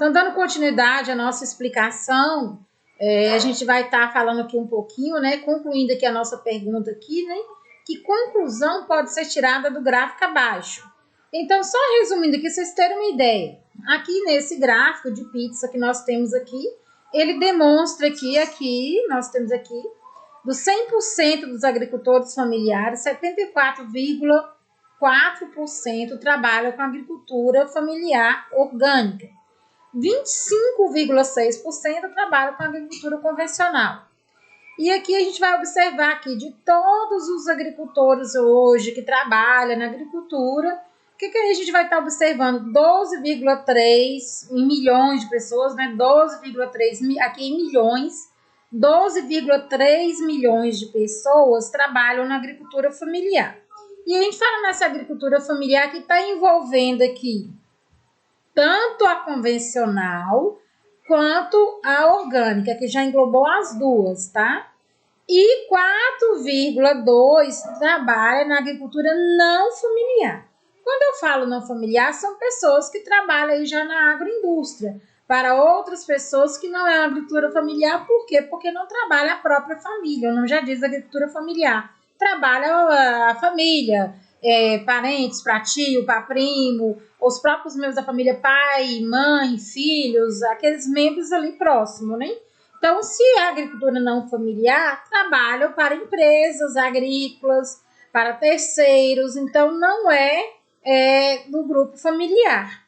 Então, dando continuidade à nossa explicação, a gente vai estar falando aqui um pouquinho, né? Concluindo aqui a nossa pergunta aqui, né? Que conclusão pode ser tirada do gráfico abaixo? Então, só resumindo aqui, vocês terem uma ideia. Aqui nesse gráfico de pizza que nós temos aqui, ele demonstra que aqui, nós temos aqui, dos 100% dos agricultores familiares, 74,4% trabalham com agricultura familiar orgânica. 25,6% trabalham com agricultura convencional. E aqui a gente vai observar que de todos os agricultores hoje que trabalham na agricultura, o que a gente vai estar observando? 12,3 milhões de pessoas, né? 12,3 aqui em milhões, 12,3 milhões de pessoas trabalham na agricultura familiar. E a gente fala nessa agricultura familiar que está envolvendo aqui tanto a convencional quanto a orgânica, que já englobou as duas, tá? E 4,2 trabalha na agricultura não familiar. Quando eu falo não familiar, são pessoas que trabalham aí já na agroindústria. Para outras pessoas que não é agricultura familiar, por quê? Porque não trabalha a própria família, não já diz agricultura familiar. Trabalha a família, parentes, para tio, para primo, os próprios membros da família, pai, mãe, filhos, aqueles membros ali próximos, né? Então, se é agricultura não familiar, trabalham para empresas agrícolas, para terceiros, então não é do grupo familiar.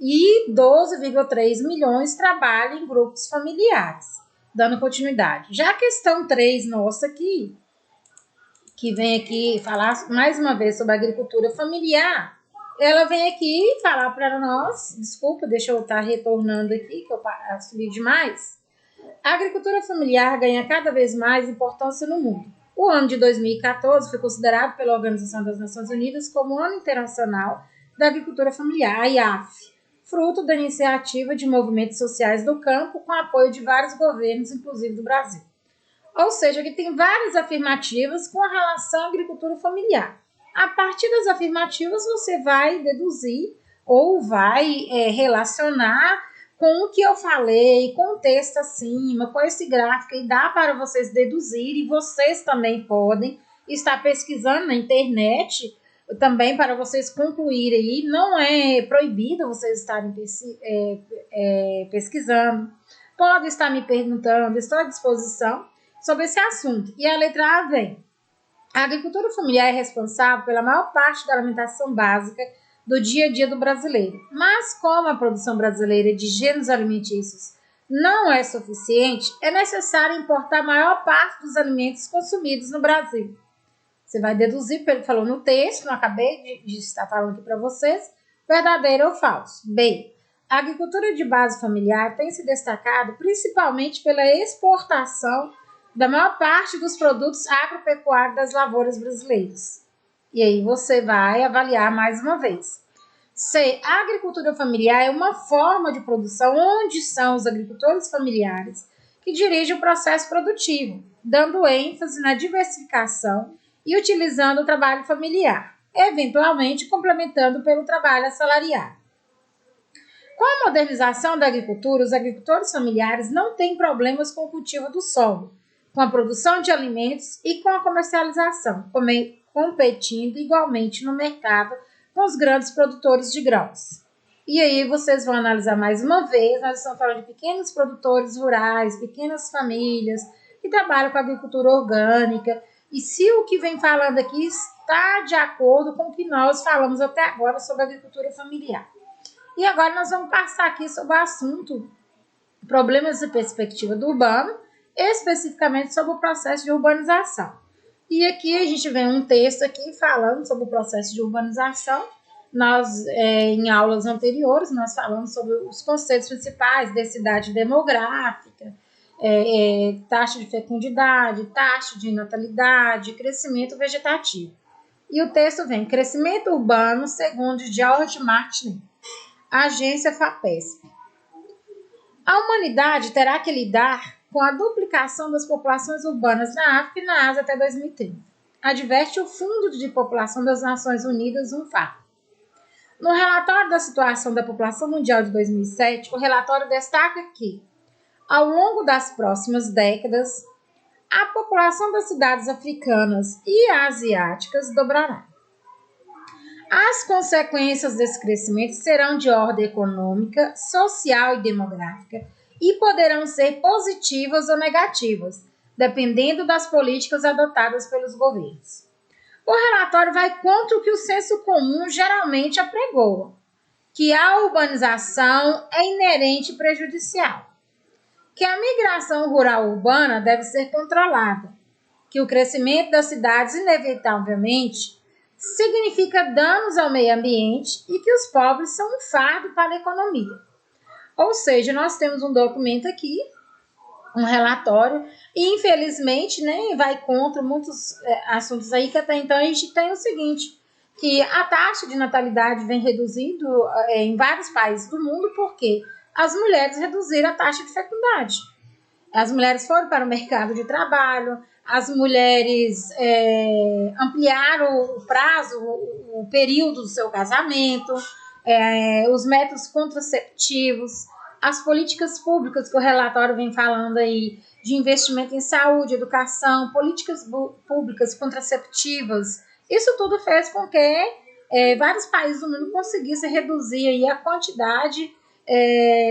E 12,3 milhões trabalham em grupos familiares, dando continuidade. Já a questão 3 nossa aqui, que vem aqui falar mais uma vez sobre a agricultura familiar, ela vem aqui falar para nós, desculpa, deixa eu estar retornando aqui, que eu subi demais. A agricultura familiar ganha cada vez mais importância no mundo. O ano de 2014 foi considerado pela Organização das Nações Unidas como o Ano Internacional da Agricultura Familiar, a IAF, fruto da iniciativa de movimentos sociais do campo com apoio de vários governos, inclusive do Brasil. Ou seja, que tem várias afirmativas com relação à agricultura familiar. A partir das afirmativas, você vai deduzir ou vai relacionar com o que eu falei, com o texto acima, com esse gráfico, e dá para vocês deduzirem, e vocês também podem estar pesquisando na internet, também para vocês concluírem aí, não é proibido vocês estarem pesquisando, podem estar me perguntando, estou à disposição sobre esse assunto. E a letra A vem. A agricultura familiar é responsável pela maior parte da alimentação básica do dia a dia do brasileiro. Mas como a produção brasileira de gêneros alimentícios não é suficiente, é necessário importar a maior parte dos alimentos consumidos no Brasil. Você vai deduzir, pelo que falou no texto, não acabei de estar falando aqui para vocês, verdadeiro ou falso. B. A agricultura de base familiar tem se destacado principalmente pela exportação da maior parte dos produtos agropecuários das lavouras brasileiras. E aí você vai avaliar mais uma vez. C. A agricultura familiar é uma forma de produção onde são os agricultores familiares que dirigem o processo produtivo, dando ênfase na diversificação e utilizando o trabalho familiar, eventualmente complementando pelo trabalho assalariado. Com a modernização da agricultura, os agricultores familiares não têm problemas com o cultivo do solo, com a produção de alimentos e com a comercialização, competindo igualmente no mercado com os grandes produtores de grãos. E aí vocês vão analisar mais uma vez, nós estamos falando de pequenos produtores rurais, pequenas famílias que trabalham com a agricultura orgânica, e se o que vem falando aqui está de acordo com o que nós falamos até agora sobre a agricultura familiar. E agora nós vamos passar aqui sobre o assunto problemas de perspectiva do urbano, especificamente sobre o processo de urbanização. E aqui a gente vê um texto aqui falando sobre o processo de urbanização. Nós, em aulas anteriores, nós falamos sobre os conceitos principais de cidade demográfica, taxa de fecundidade, taxa de natalidade, crescimento vegetativo. E o texto vem, crescimento urbano, segundo George Martin, agência FAPESP. A humanidade terá que lidar com a duplicação das populações urbanas na África e na Ásia até 2030. Adverte o Fundo de População das Nações Unidas um fato. No relatório da situação da população mundial de 2007, o relatório destaca que, ao longo das próximas décadas, a população das cidades africanas e asiáticas dobrará. As consequências desse crescimento serão de ordem econômica, social e demográfica e poderão ser positivas ou negativas, dependendo das políticas adotadas pelos governos. O relatório vai contra o que o senso comum geralmente apregoa, que a urbanização é inerente e prejudicial, que a migração rural-urbana deve ser controlada, que o crescimento das cidades, inevitavelmente, significa danos ao meio ambiente e que os pobres são um fardo para a economia. Ou seja, nós temos um documento aqui, um relatório, e infelizmente, né, vai contra muitos assuntos aí, que até então a gente tem o seguinte, que a taxa de natalidade vem reduzindo em vários países do mundo, porque as mulheres reduziram a taxa de fecundidade. As mulheres foram para o mercado de trabalho, as mulheres ampliaram o prazo, o período do seu casamento, os métodos contraceptivos, as políticas públicas que o relatório vem falando aí, de investimento em saúde, educação, políticas públicas contraceptivas, isso tudo fez com que vários países do mundo conseguissem reduzir aí a quantidade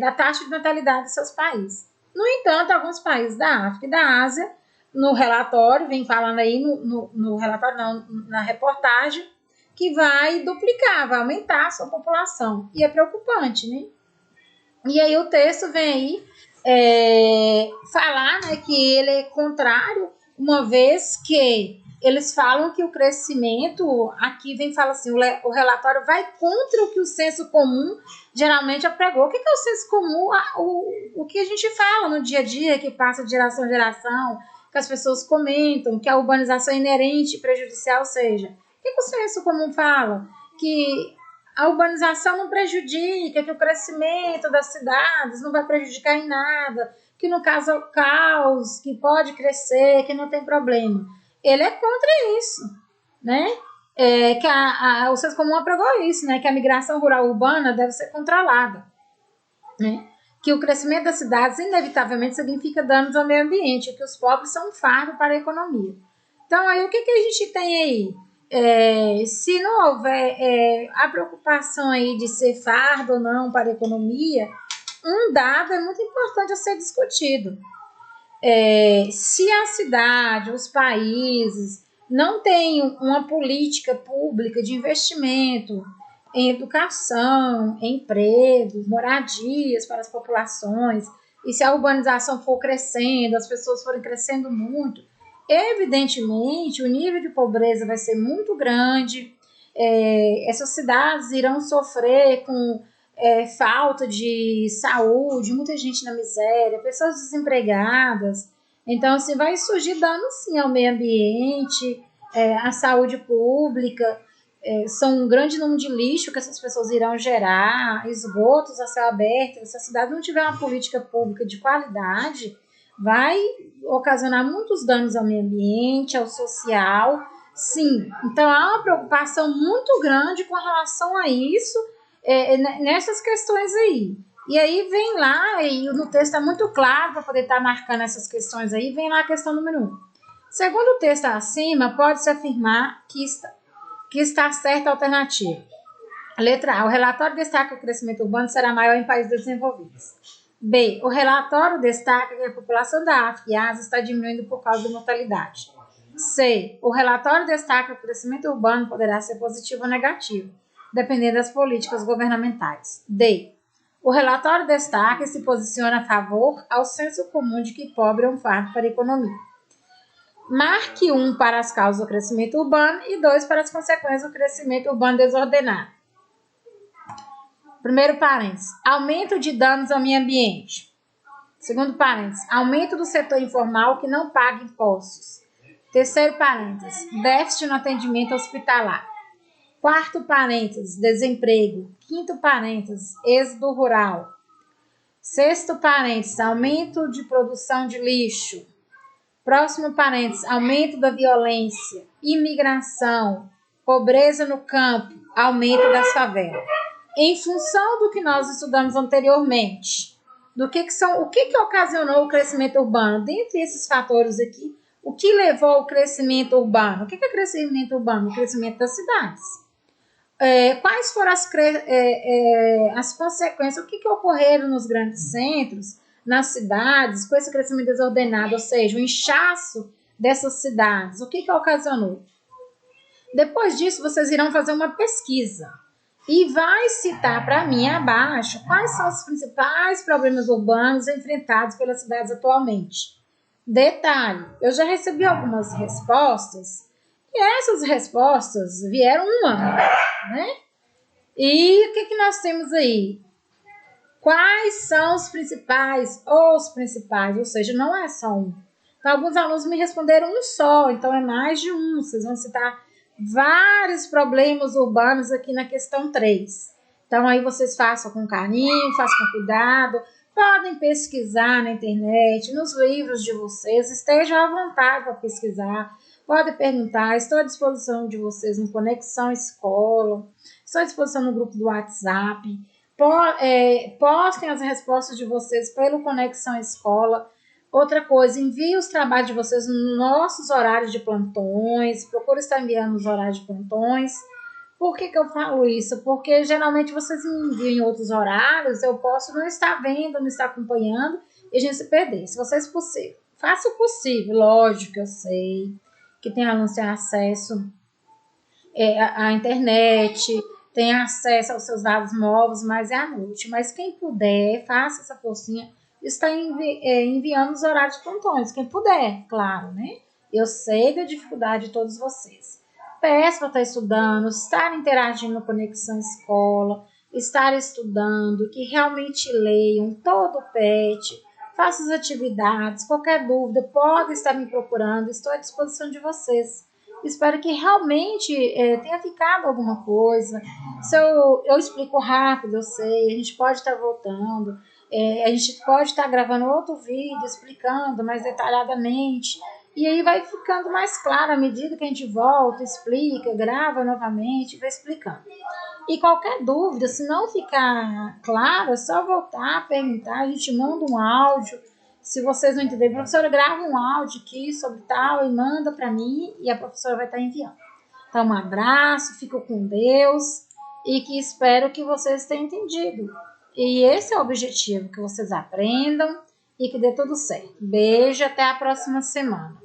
da taxa de natalidade de seus países. No entanto, alguns países da África e da Ásia, no relatório, vem falando aí, no relatório não, na reportagem, que vai duplicar, vai aumentar a sua população. E é preocupante, né? E aí o texto vem aí falar, né, que ele é contrário, uma vez que eles falam que o crescimento, aqui vem falar assim, o relatório vai contra o que o senso comum geralmente apregou. O que é o senso comum? O que a gente fala no dia a dia, que passa de geração em geração, que as pessoas comentam, que a urbanização é inerente e prejudicial, ou seja, o que o senso comum fala? Que a urbanização não prejudica, que o crescimento das cidades não vai prejudicar em nada, que no caso é o caos, que pode crescer, que não tem problema. Ele é contra isso, né? Que o senso comum apregou isso, né? Que a migração rural-urbana deve ser controlada, né? Que o crescimento das cidades inevitavelmente significa danos ao meio ambiente, que os pobres são um fardo para a economia. Então, aí o que a gente tem aí? Se não houver a preocupação aí de ser fardo ou não para a economia, um dado é muito importante a ser discutido. Se a cidade, os países não têm uma política pública de investimento em educação, em empregos, moradias para as populações, e se a urbanização for crescendo, as pessoas forem crescendo muito, evidentemente o nível de pobreza vai ser muito grande, essas cidades irão sofrer com falta de saúde, muita gente na miséria, pessoas desempregadas. Então, assim, vai surgir dano, sim, ao meio ambiente, à saúde pública. São um grande número de lixo que essas pessoas irão gerar, esgotos a céu aberto. Se a cidade não tiver uma política pública de qualidade, vai ocasionar muitos danos ao meio ambiente, ao social. Sim, então há uma preocupação muito grande com relação a isso, nessas questões aí. E aí vem lá, e no texto é muito claro para poder estar marcando essas questões aí, vem lá a questão número 1. Segundo o texto acima, pode-se afirmar que está certa a alternativa. Letra A. O relatório destaca que o crescimento urbano será maior em países desenvolvidos. B. O relatório destaca que a população da África e Ásia está diminuindo por causa da mortalidade. C. O relatório destaca que o crescimento urbano poderá ser positivo ou negativo, dependendo das políticas governamentais. D. O relatório destaca e se posiciona a favor ao senso comum de que pobre é um fardo para a economia. Marque 1 para as causas do crescimento urbano e 2 para as consequências do crescimento urbano desordenado. Primeiro parênteses, aumento de danos ao meio ambiente. Segundo parênteses, aumento do setor informal que não paga impostos. Terceiro parênteses, déficit no atendimento hospitalar. Quarto parênteses, desemprego. Quinto parênteses, êxodo rural. Sexto parênteses, aumento de produção de lixo. Próximo parênteses, aumento da violência, imigração, pobreza no campo, aumento das favelas. em função do que nós estudamos anteriormente, o que ocasionou o crescimento urbano, dentre esses fatores aqui, o que levou ao crescimento urbano? O que é crescimento urbano? O crescimento das cidades. Quais foram as consequências, o que ocorreram nos grandes centros, nas cidades, com esse crescimento desordenado, ou seja, o inchaço dessas cidades, o que ocasionou? Depois disso, vocês irão fazer uma pesquisa e vai citar para mim abaixo quais são os principais problemas urbanos enfrentados pelas cidades atualmente. Detalhe, eu já recebi algumas respostas e essas respostas vieram um ano, né? E o que nós temos aí? Quais são os principais, ou seja, não é só um. Então, alguns alunos me responderam um só, então é mais de um. Vocês vão citar vários problemas urbanos aqui na questão 3. Então, aí vocês façam com carinho, façam com cuidado, podem pesquisar na internet, nos livros de vocês, estejam à vontade para pesquisar, podem perguntar, estou à disposição de vocês no Conexão Escola, estou à disposição no grupo do WhatsApp, postem as respostas de vocês pelo Conexão Escola. Outra coisa, envie os trabalhos de vocês nos nossos horários de plantões, procure estar enviando os horários de plantões. Por que eu falo isso? Porque geralmente vocês me enviam em outros horários, eu posso não estar vendo, não estar acompanhando e a gente se perder. Se vocês possível, faça o possível, lógico, eu sei que tem alunos que têm acesso à internet, tem acesso aos seus dados móveis, mas é à noite. Mas quem puder, faça essa forcinha, está enviando os horários de plantões, quem puder, claro, né? Eu sei da dificuldade de todos vocês. Peço para estar estudando, estar interagindo no Conexão Escola, estar estudando, que realmente leiam todo o PET, façam as atividades, qualquer dúvida, pode estar me procurando, estou à disposição de vocês. Espero que realmente tenha ficado alguma coisa. Se eu explico rápido, eu sei, a gente pode estar voltando, a gente pode estar gravando outro vídeo explicando mais detalhadamente. E aí vai ficando mais claro à medida que a gente volta, explica, grava novamente, vai explicando. E qualquer dúvida, se não ficar claro, é só voltar, perguntar, a gente manda um áudio. Se vocês não entenderem, a professora grava um áudio aqui sobre tal e manda para mim e a professora vai estar enviando. Então, um abraço, fico com Deus e que espero que vocês tenham entendido. E esse é o objetivo, que vocês aprendam e que dê tudo certo. Beijo, até a próxima semana.